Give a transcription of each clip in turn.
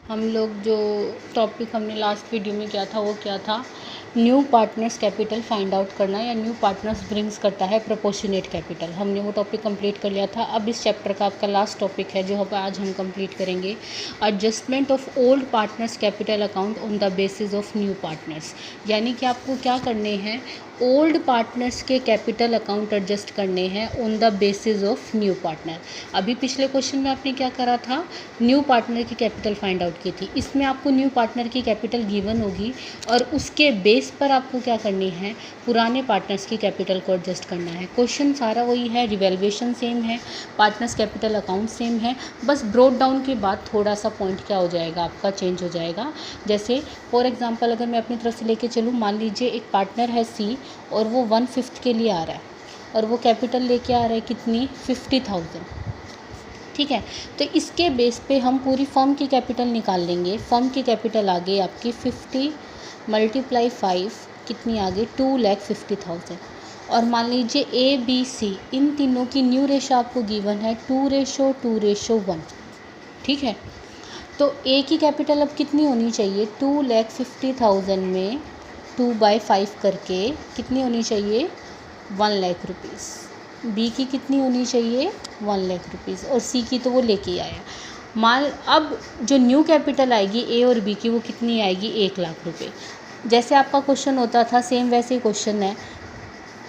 हम लोग जो टॉपिक हमने लास्ट वीडियो में किया था वो क्या था, new partners capital find out करना या न्यू पार्टनर्स ब्रिंग्स करता है प्रोपोर्शनेट कैपिटल। हमने वो टॉपिक कंप्लीट कर लिया था। अब इस चैप्टर का आपका लास्ट टॉपिक है जो आज हम कंप्लीट करेंगे, adjustment of old partners capital account on the basis of new partners. यानी कि आपको क्या करने हैं, ओल्ड पार्टनर्स के कैपिटल अकाउंट एडजस्ट करने हैं on the basis of new partner. अभी पिछले क्वेश्चन में आपने क्या करा था, न्यू पार्टनर की कैपिटल फाइंड आउट की थी। इसमें आपको न्यू पार्टनर की कैपिटल गिवन होगी और उसके बेस पर आपको क्या करनी है, पुराने पार्टनर्स की कैपिटल को एडजस्ट करना है। क्वेश्चन सारा वही है, रिवैल्यूएशन सेम है, पार्टनर्स कैपिटल अकाउंट सेम है, बस ब्रोड डाउन के बाद थोड़ा सा पॉइंट क्या हो जाएगा, आपका चेंज हो जाएगा। जैसे फॉर एग्जांपल अगर मैं अपनी तरफ से लेके चलूँ, मान लीजिए एक पार्टनर है सी और वो 1/5 के लिए आ रहा है और वो कैपिटल लेके आ रहा है कितनी, 50,000। ठीक है, तो इसके बेस पे हम पूरी फर्म की कैपिटल निकाल लेंगे। फर्म की कैपिटल आ गई आपकी 50 × 5 कितनी आ गई, 2,50,000। और मान लीजिए ए बी सी इन तीनों की न्यू रेशो आपको गिवन है 2:2:1। ठीक है, तो ए की कैपिटल अब कितनी होनी चाहिए, 2,50,000 में 2/5 करके कितनी होनी चाहिए, 1,00,000 रुपीज़। बी की कितनी होनी चाहिए, 1,00,000 रुपीज़, और सी की तो वो लेके आया। मान अब जो न्यू कैपिटल आएगी ए और बी की वो कितनी आएगी, 1,00,000 रुपये। जैसे आपका क्वेश्चन होता था सेम वैसे ही क्वेश्चन है।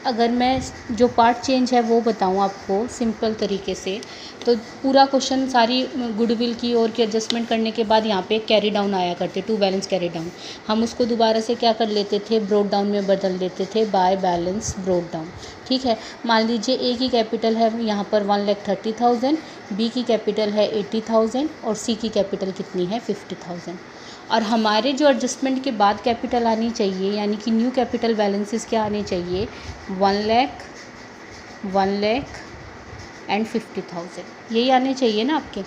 अगर मैं जो पार्ट चेंज है वो बताऊँ आपको सिंपल तरीके से, तो पूरा क्वेश्चन सारी गुडविल की और की एडजस्टमेंट करने के बाद यहाँ पे कैरी डाउन आया करते, टू बैलेंस कैरी डाउन। हम उसको दोबारा से क्या कर लेते थे, ब्रोड डाउन में बदल देते थे, बाय बैलेंस ब्रोड डाउन। ठीक है, मान लीजिए ए की कैपिटल है यहाँ पर 1,30,000, बी की कैपिटल है 80,000 और सी की कैपिटल कितनी है, 50,000। और हमारे जो एडजस्टमेंट के बाद कैपिटल आनी चाहिए, यानी कि न्यू कैपिटल बैलेंसेस क्या आने चाहिए, 1,00,000 एंड 50,000, यही आने चाहिए ना आपके।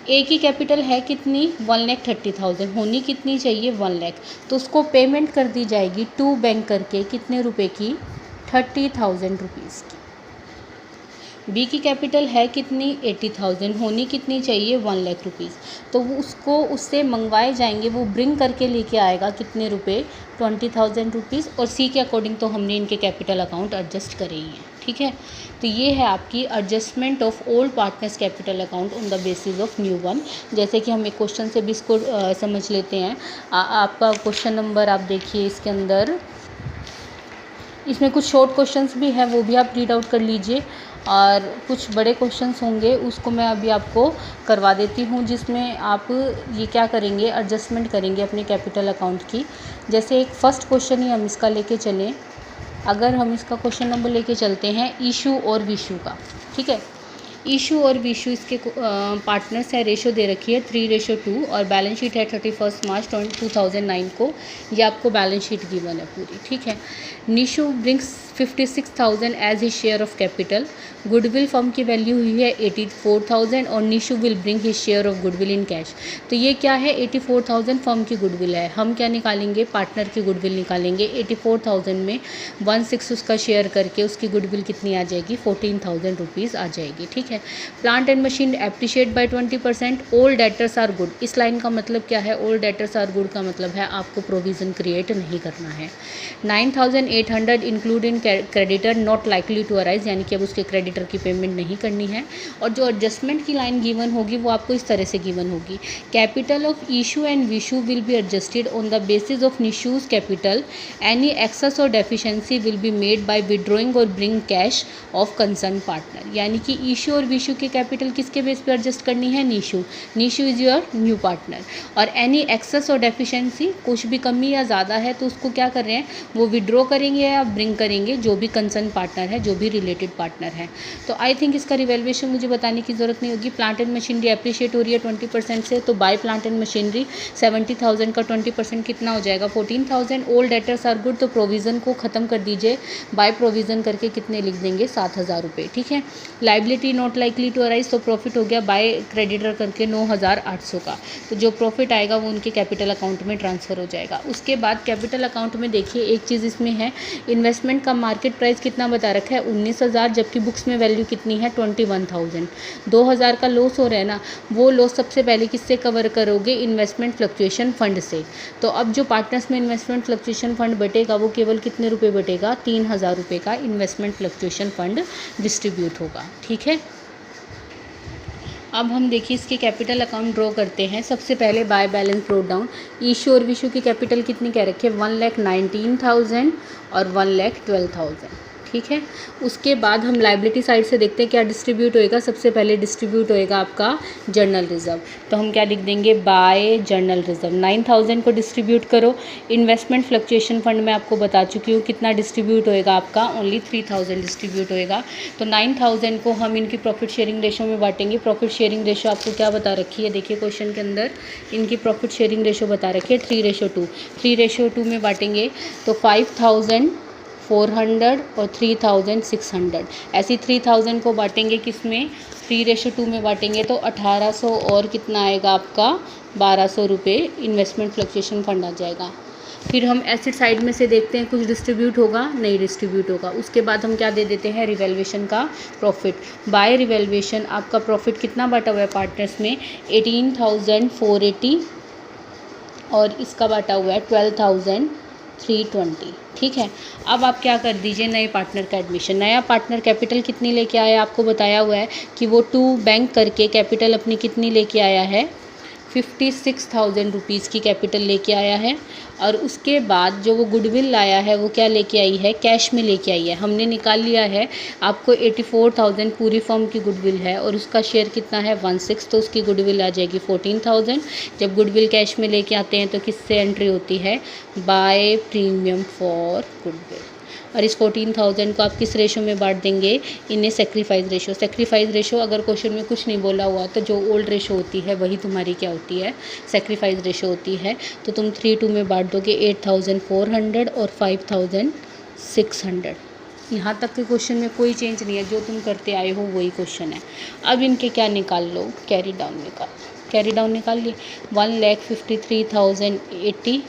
ए की कैपिटल है कितनी, 1,30,000, होनी कितनी चाहिए, 1,00,000। तो उसको पेमेंट कर दी जाएगी टू बैंक करके कितने रुपए की, 30,000 रुपीज़ की। बी की कैपिटल है कितनी, 80,000, होनी कितनी चाहिए, 1,00,000 रुपीज़। तो वो उसको उससे मंगवाए जाएंगे, वो ब्रिंग करके लेके आएगा कितने रुपए, 20,000 रुपीज़, और सी के अकॉर्डिंग तो हमने इनके कैपिटल अकाउंट एडजस्ट करे ही हैं। ठीक है, तो ये है आपकी adjustment of old partners capital account on the basis of new one. जैसे कि हम एक क्वेश्चन से भी इसको समझ लेते हैं। आपका क्वेश्चन नंबर आप देखिए, इसके अंदर इसमें कुछ शॉर्ट क्वेश्चंस भी हैं, वो भी आप रीड आउट कर लीजिए, और कुछ बड़े क्वेश्चंस होंगे उसको मैं अभी आपको करवा देती हूँ, जिसमें आप ये क्या करेंगे, एडजस्टमेंट करेंगे अपने कैपिटल अकाउंट की। जैसे एक फ़र्स्ट क्वेश्चन ही हम इसका लेके चलें, अगर हम इसका क्वेश्चन नंबर लेके चलते हैं इशू और विशू का। ठीक है, इशू और विशू इसके पार्टनर्स है, रेशो दे रखी है 3:2 और बैलेंस शीट है 31 मार्च 2009 को। ये आपको बैलेंस शीट गिवन है पूरी। ठीक है, Nishu brings 56,000 as his share of capital. Goodwill firm की वैल्यू हुई है 84,000 और Nishu will bring his share of goodwill in cash. तो ये क्या है, 84,000 फर्म की गुडविल है। हम क्या निकालेंगे, पार्टनर की गुडविल निकालेंगे। 84,000 में 1/6 उसका शेयर करके उसकी गुडविल कितनी आ जाएगी, 14,000 रुपीज़ आ जाएगी। ठीक है, plant and machine appreciate by 20%। Old debtors are good, इस लाइन का मतलब क्या है, ओल्ड डेटर्स आर गुड का मतलब है आपको प्रोविज़न क्रिएट नहीं करना है। 9,800 include in creditor not likely to arise, यानी कि अब उसके क्रेडिटर की पेमेंट नहीं करनी है। और जो एडजस्टमेंट की लाइन गिवन होगी वो आपको इस तरह से गिवन होगी, capital of Ishu and Vishu will be adjusted on the basis of Nishu's capital. Any excess or deficiency will be made by withdrawing or bring cash of concern partner. यानी कि इशू और विशू की कैपिटल किसके बेस पर एडजस्ट करनी है, Nishu. Nishu is your new partner. और any excess or deficiency, कुछ भी कमी या ज़्यादा है तो उसको क्या कर रहे हैं, वो विड्रॉ करेंगे या ब्रिंग करेंगे, जो भी कंसर्न पार्टनर है, जो भी रिलेटेड पार्टनर है। तो आई थिंक इसका रिवैल्यूएशन मुझे बताने की ज़रूरत नहीं होगी। प्लांट एंड मशीनरी एप्रिशिएट हो रही है 20% से, तो बाय प्लांट एंड मशीनरी 70,000 का 20% कितना हो जाएगा, 14,000। ओल्ड डेटर्स आर गुड, तो प्रोविज़न को ख़त्म कर दीजिए, बाय प्रोविज़न करके कितने लिख देंगे, 7,000 रुपये। ठीक है, liability not not likely to arise, तो प्रॉफिट हो गया बाय क्रेडिटर करके 9,800 का। तो जो प्रॉफिट आएगा वो उनके कैपिटल अकाउंट में ट्रांसफ़र हो जाएगा। उसके बाद कैपिटल अकाउंट में देखिए एक चीज़ इसमें है, इन्वेस्टमेंट का मार्केट प्राइस कितना बता रखा है 19,000, जबकि बुक्स में वैल्यू कितनी है 21,000। 2,000 का लॉस हो रहा है ना, वो लॉस सबसे पहले किससे कवर करोगे, इन्वेस्टमेंट फ्लक्चुएशन फंड से। तो अब जो पार्टनर्स में इन्वेस्टमेंट फ्लक्चुएशन फंड बटेगा वो केवल कितने रुपए बटेगा, 3,000 रुपये का इन्वेस्टमेंट फ्लक्चुएशन फंड डिस्ट्रीब्यूट होगा। ठीक है, अब हम देखिए इसके कैपिटल अकाउंट ड्रॉ करते हैं। सबसे पहले by balance brought down. Issue और विशू की कैपिटल कितनी कह रखी है, 1,19,000 और 1,12,000। ठीक है, उसके बाद हम लाइबिलिटी साइड से देखते हैं क्या डिस्ट्रीब्यूट होएगा। सबसे पहले डिस्ट्रीब्यूट होएगा आपका जर्नल रिजर्व, तो हम क्या लिख देंगे, बाय जर्नल रिजर्व 9,000 को डिस्ट्रीब्यूट करो। इन्वेस्टमेंट फ्लक्चुएशन फंड में आपको बता चुकी हूँ कितना डिस्ट्रीब्यूट होएगा आपका, ओनली 3,000 डिस्ट्रीब्यूट होएगा। तो 9,000 को हम इनकी प्रॉफिट शेयरिंग रेशो में बांटेंगे। प्रॉफिट शेयरिंग रेशो आपको क्या बता रखी है, देखिए क्वेश्चन के अंदर इनकी प्रॉफिट शेयरिंग रेशो बता रखी है 3:2। 3:2 में बांटेंगे तो 5,400 और 3,600, ऐसी 3,000 को बांटेंगे किस में, 3:2 में बांटेंगे तो 1,800 और कितना आएगा आपका 1,200 रुपये इन्वेस्टमेंट फ्लक्चुएशन फंड आ जाएगा। फिर हम एसेट साइड में से देखते हैं कुछ डिस्ट्रीब्यूट होगा, नहीं डिस्ट्रीब्यूट होगा। उसके बाद हम क्या दे देते हैं, रिवैल्यूएशन का प्रॉफिट। बाय रिवैल्यूएशन आपका प्रॉफिट कितना बांटा हुआ है पार्टनर्स में, 18,480 और इसका बांटा हुआ है 12,320। ठीक है, अब आप क्या कर दीजिए, नए पार्टनर का एडमिशन। नया पार्टनर कैपिटल कितनी लेके आया, आपको बताया हुआ है कि वो 2 बैंक करके कैपिटल अपनी कितनी लेके आया है, 56,000 रुपीज़ की कैपिटल लेके आया है। और उसके बाद जो वो गुडविल लाया है वो क्या लेके आई है, कैश में लेके आई है। हमने निकाल लिया है, आपको 84,000 पूरी फर्म की गुडविल है और उसका शेयर कितना है 1/6, तो उसकी गुडविल आ जाएगी 14,000। जब गुडविल कैश में लेके आते हैं तो किससे एंट्री होती है, बाय प्रीमियम फॉर गुडविल। और इस 14,000 को आप किस रेशो में बांट देंगे, इन्हें सेक्रीफाइस रेशो। सेक्रीफाइस रेशो अगर क्वेश्चन में कुछ नहीं बोला हुआ तो जो ओल्ड रेशो होती है वही तुम्हारी क्या होती है, सेक्रीफाइस रेशो होती है। तो तुम 3:2 में बांट दोगे 8,400 और 5,600। यहाँ तक के क्वेश्चन में कोई चेंज नहीं है, जो तुम करते आए हो वही क्वेश्चन है। अब इनके क्या निकाल लो, कैरी डाउन निकाल लिए। 1,53,080,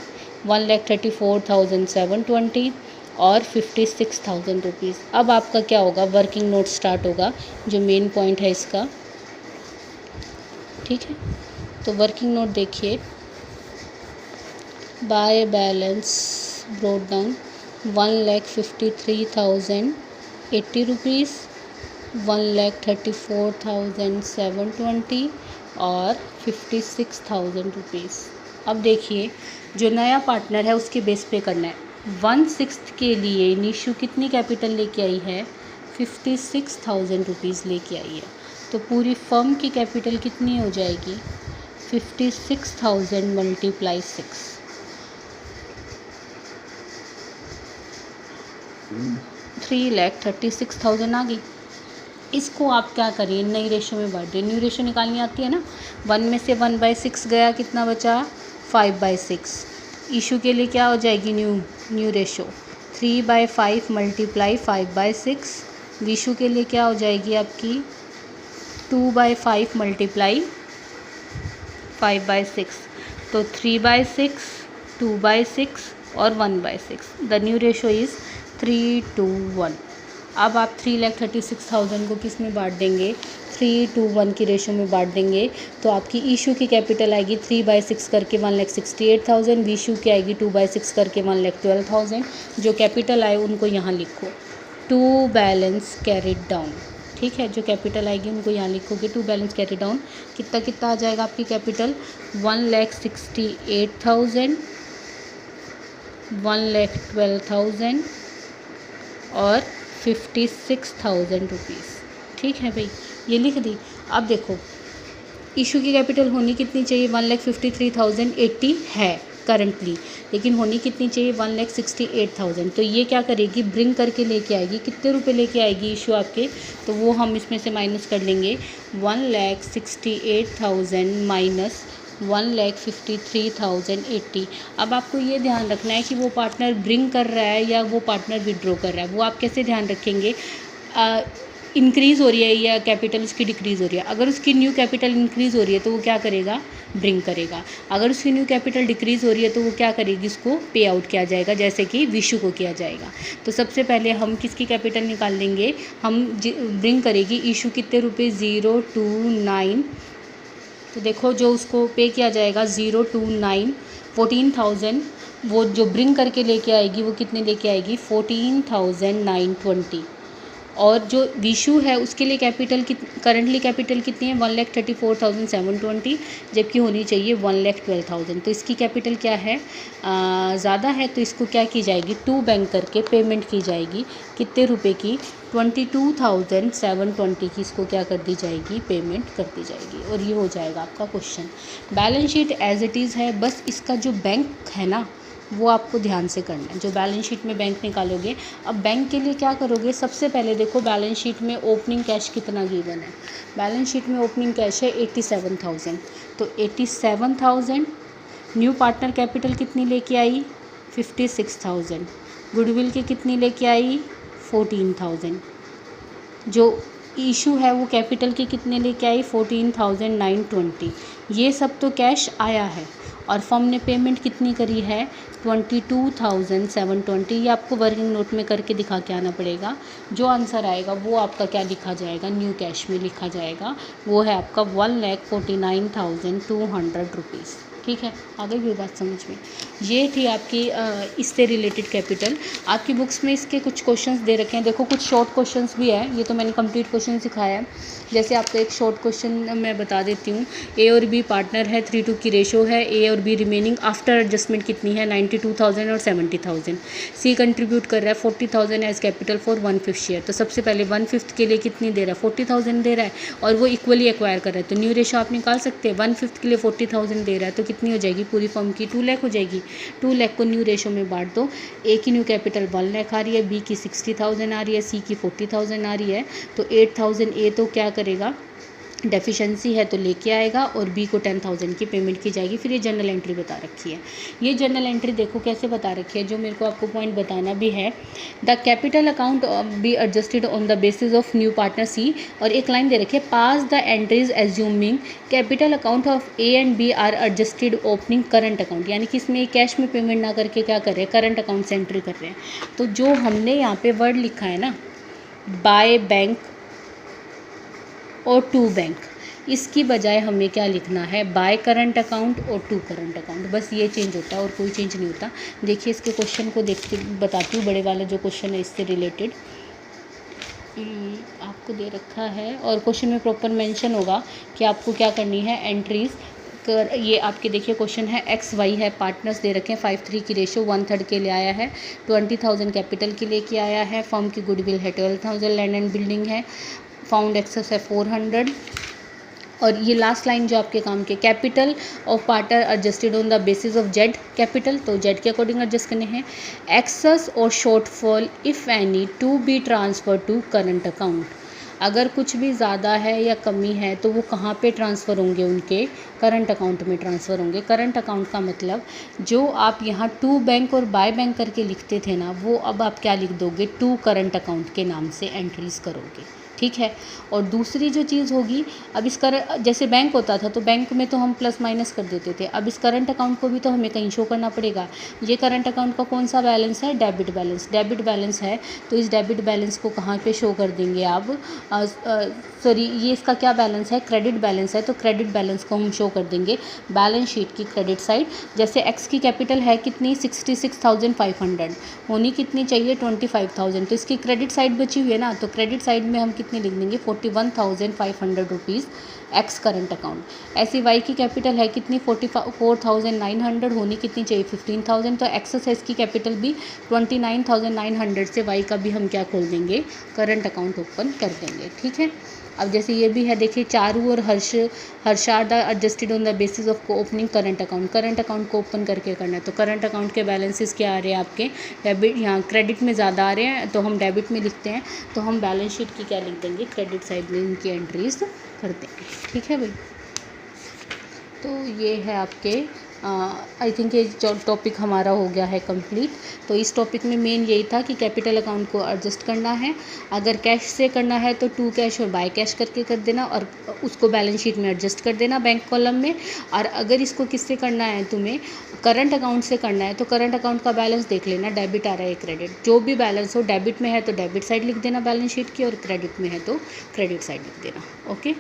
1,34,720 और 56,000 रुपीज़। अब आपका क्या होगा, वर्किंग नोट स्टार्ट होगा, जो मेन पॉइंट है इसका। ठीक है, तो वर्किंग नोट देखिए, by balance brought down 1,53,080 rupees, 1,34,720 और 56,000 रुपीज़। अब देखिए जो नया पार्टनर है उसके बेस पे करना है। 1/6 के लिए निशु कितनी कैपिटल लेके आई है, 56,000 रुपीज़ लेके आई है। तो पूरी फर्म की कैपिटल कितनी हो जाएगी, 56,000 × 6, 3,36,000 आ गई। इसको आप क्या करिए, नई रेशो में बांट दिए। न्यू रेशो निकालनी आती है ना, 1 में से 1/6 गया, कितना बचा 5/6। इशू के लिए क्या हो जाएगी, न्यू रेशो 3/5 × 5/6। विशु के लिए क्या हो जाएगी आपकी 2/5 × 5/6। तो 3/6, 2/6 और 1/6। The new ratio is 3:1। अब आप 3,36,000 को किस में बांट देंगे, 3:1 की रेशो में बांट देंगे। तो आपकी इशू की कैपिटल आएगी 3/6 करके 1,68,000, विशु की आएगी 2/6 करके 1,12,000। जो कैपिटल आए उनको यहाँ लिखो, टू बैलेंस कैरिड डाउन। ठीक है, जो कैपिटल आएगी उनको यहाँ लिखोगे, टू बैलेंस कैरी डाउन। कितना आ जाएगा आपकी कैपिटल, 1,68,000, 1,12,000 और 56,000 रुपीज़। ठीक है भाई, ये लिख दी। अब देखो इशू की कैपिटल होनी कितनी चाहिए, 1,53,080 है करंटली, लेकिन होनी कितनी चाहिए 1,68,000। तो ये क्या करेगी, ब्रिंग करके लेके आएगी। कितने रुपए लेके आएगी इशू आपके, तो वो हम इसमें से माइनस कर लेंगे। 1,68,000 माइनस 1,53,080। अब आपको ये ध्यान रखना है कि वो पार्टनर ब्रिंग कर रहा है या वो पार्टनर विड्रॉ कर रहा है। वो आप कैसे ध्यान रखेंगे, इंक्रीज़ हो रही है या कैपिटल उसकी डिक्रीज़ हो रही है। अगर उसकी न्यू कैपिटल इंक्रीज़ हो रही है तो वो क्या करेगा, ब्रिंग करेगा। अगर उसकी न्यू कैपिटल डिक्रीज़ हो रही है तो वो क्या करेगी, उसको पे आउट किया जाएगा, जैसे कि विशु को किया जाएगा। तो सबसे पहले हम किसकी कैपिटल निकाल लेंगे, हम ब्रिंग करेगी इशू कितने रुपये, 029। तो देखो जो उसको पे किया जाएगा 029 14,000, वो जो ब्रिंग करके लेके आएगी वो कितने लेके आएगी, 14,920। और जो विशु है उसके लिए कैपिटल करंटली कैपिटल कितनी है, 1,34,720, जबकि होनी चाहिए 1,12,000। तो इसकी कैपिटल क्या है, ज़्यादा है, तो इसको क्या की जाएगी, 2 बैंक करके पेमेंट की जाएगी। कितने रुपए की, 22,720 की इसको क्या कर दी जाएगी, पेमेंट कर दी जाएगी। और ये हो जाएगा आपका question. Balance sheet as it is है, बस इसका जो बैंक है ना वो आपको ध्यान से करना है। जो बैलेंस शीट में बैंक निकालोगे, अब बैंक के लिए क्या करोगे, सबसे पहले देखो बैलेंस शीट में ओपनिंग कैश कितना गिवन है। बैलेंस शीट में ओपनिंग कैश है 87,000। तो 87,000, न्यू पार्टनर कैपिटल कितनी लेके आई, 56,000। गुडविल की कितनी लेके आई, 14,000। जो इशू है वो कैपिटल की कितने लेके आई, 14,920। ये सब तो कैश आया है और फर्म ने पेमेंट कितनी करी है, 22,720। ये आपको वर्किंग नोट में करके दिखा के आना पड़ेगा। जो आंसर आएगा वो आपका क्या लिखा जाएगा, न्यू कैश में लिखा जाएगा। वो है आपका 1,49,200 रुपीज़। ठीक है, आ गई भी बात समझ में। ये थी आपकी इससे रिलेटेड कैपिटल। आपकी बुक्स में इसके कुछ क्वेश्चंस दे रखे हैं, देखो कुछ शॉर्ट क्वेश्चंस भी है, ये तो मैंने कंप्लीट क्वेश्चन सिखाया है। जैसे आपको एक शॉर्ट क्वेश्चन मैं बता देती हूँ, ए और बी पार्टनर है, 3:2 की रेशो है, ए और बी रिमेनिंग आफ्टर एडजस्टमेंट कितनी है, 92,000 और 70,000। सी कंट्रीब्यूट कर रहा है 40,000 एज कैपिटल फॉर 1/5 शेयर। तो सबसे पहले 1/5 के लिए कितनी दे रहा है, 40,000 दे रहा है, और वो इक्वली एक्वायर कर रहा है। तो न्यू रेशो आप निकाल सकते हैं, 1/5 के लिए 40,000 दे रहा है तो कितनी हो जाएगी, पूरी फर्म की 2 लाख हो जाएगी। 2 लाख को न्यू रेशो में बांट दो, ए की न्यू कैपिटल 1 लाख आ रही है, बी की 60,000 आ रही है, सी की 40,000 आ रही है। तो 8,000 ए तो क्या करेगा, डेफिशिएंसी है तो लेके आएगा, और बी को 10,000 की पेमेंट की जाएगी। फिर ये जर्नल एंट्री बता रखी है। ये जर्नल एंट्री देखो कैसे बता रखी है, जो मेरे को आपको पॉइंट बताना भी है। The capital account be adjusted on the basis of new partner C, और एक लाइन दे रखी है, pass the entries assuming capital account of A and B are adjusted opening current account. यानी कि इसमें कैश में पेमेंट ना करके क्या कर रहे हैं, करंट अकाउंट से एंट्री कर रहे हैं। तो जो हमने यहाँ पे वर्ड लिखा है ना, बाय बैंक और टू बैंक, इसकी बजाय हमें क्या लिखना है, बाय करंट अकाउंट और टू करंट अकाउंट। बस ये चेंज होता है और कोई चेंज नहीं होता। देखिए इसके क्वेश्चन को देखते बताती हूँ, बड़े वाला जो क्वेश्चन है इससे रिलेटेड आपको दे रखा है, और क्वेश्चन में प्रॉपर मेंशन होगा कि आपको क्या करनी है, एंट्रीज कर। ये आपके देखिए क्वेश्चन है, एक्स वाई है, पार्टनर्स दे रखे हैं, 5:3 की रेशो, 1/3 के लिए आया है, 20,000 कैपिटल के लिए किया आया है, फर्म की गुडविल है 12,000, लैंड एंड बिल्डिंग है, फाउंड एक्सेस है 400। और ये लास्ट लाइन जो आपके काम के, capital of partner adjusted on the basis of Z capital, तो जेड के अकॉर्डिंग एडजस्ट करने हैं। एक्सेस और shortfall if any to be transfer to current account. अगर कुछ भी ज़्यादा है या कमी है तो वो कहाँ पे ट्रांसफ़र होंगे, उनके करंट अकाउंट में ट्रांसफ़र होंगे। करंट अकाउंट का मतलब जो आप यहाँ टू बैंक और बाय बैंक करके लिखते थे ना, वो अब आप क्या लिख दोगे, टू करंट अकाउंट के नाम से एंट्रीज करोगे। ठीक है। और दूसरी जो चीज़ होगी, अब इस जैसे बैंक होता था तो बैंक में तो हम प्लस माइनस कर देते थे, अब इस करंट अकाउंट को भी तो हमें कहीं शो करना पड़ेगा। ये करंट अकाउंट का कौन सा बैलेंस है, डेबिट बैलेंस। डेबिट बैलेंस है तो इस डेबिट बैलेंस को कहाँ पे शो कर देंगे आप, सॉरी ये इसका क्या बैलेंस है, क्रेडिट बैलेंस है, तो क्रेडिट बैलेंस को हम शो कर देंगे बैलेंस शीट की क्रेडिट साइड। जैसे एक्स की कैपिटल है कितनी, 66,500, होनी कितनी चाहिए, 25,000, तो इसकी क्रेडिट साइड बची हुई है ना, तो क्रेडिट साइड में हम कितने लिख देंगे, 41,500 रुपीज़ एक्स करंट अकाउंट। ऐसी वाई की कैपिटल है कितनी, 44,900, होनी कितनी चाहिए, 15,000, तो एक्सेस है इसकी कैपिटल भी 29,900 से वाई का भी हम क्या खोल देंगे, करंट अकाउंट ओपन कर देंगे। ठीक है। अब जैसे ये भी है, देखिए चारू और Harshada adjusted on the basis of opening current account. Current account को ओपन करके करना है, तो करंट अकाउंट के बैलेंसेस क्या आ रहे हैं आपके, डेबिट, यहाँ क्रेडिट में ज़्यादा आ रहे हैं तो हम डेबिट में लिखते हैं, तो हम बैलेंस शीट की क्या लिख देंगे, क्रेडिट साइड में इनकी एंट्रीज कर देंगे। ठीक है भाई। तो ये है आपके आई थिंक ये टॉपिक हमारा हो गया है कंप्लीट। तो इस टॉपिक में मेन यही था कि कैपिटल अकाउंट को एडजस्ट करना है। अगर कैश से करना है तो टू कैश और बाय कैश करके कर देना और उसको बैलेंस शीट में एडजस्ट कर देना बैंक कॉलम में। और अगर इसको किससे करना है, तुम्हें करंट अकाउंट से करना है, तो करंट अकाउंट का बैलेंस देख लेना, डेबिट आ रहा है क्रेडिट, जो भी बैलेंस हो, डेबिट में है तो डेबिट साइड लिख देना बैलेंस शीट की, और क्रेडिट में है तो क्रेडिट साइड लिख देना। ओके।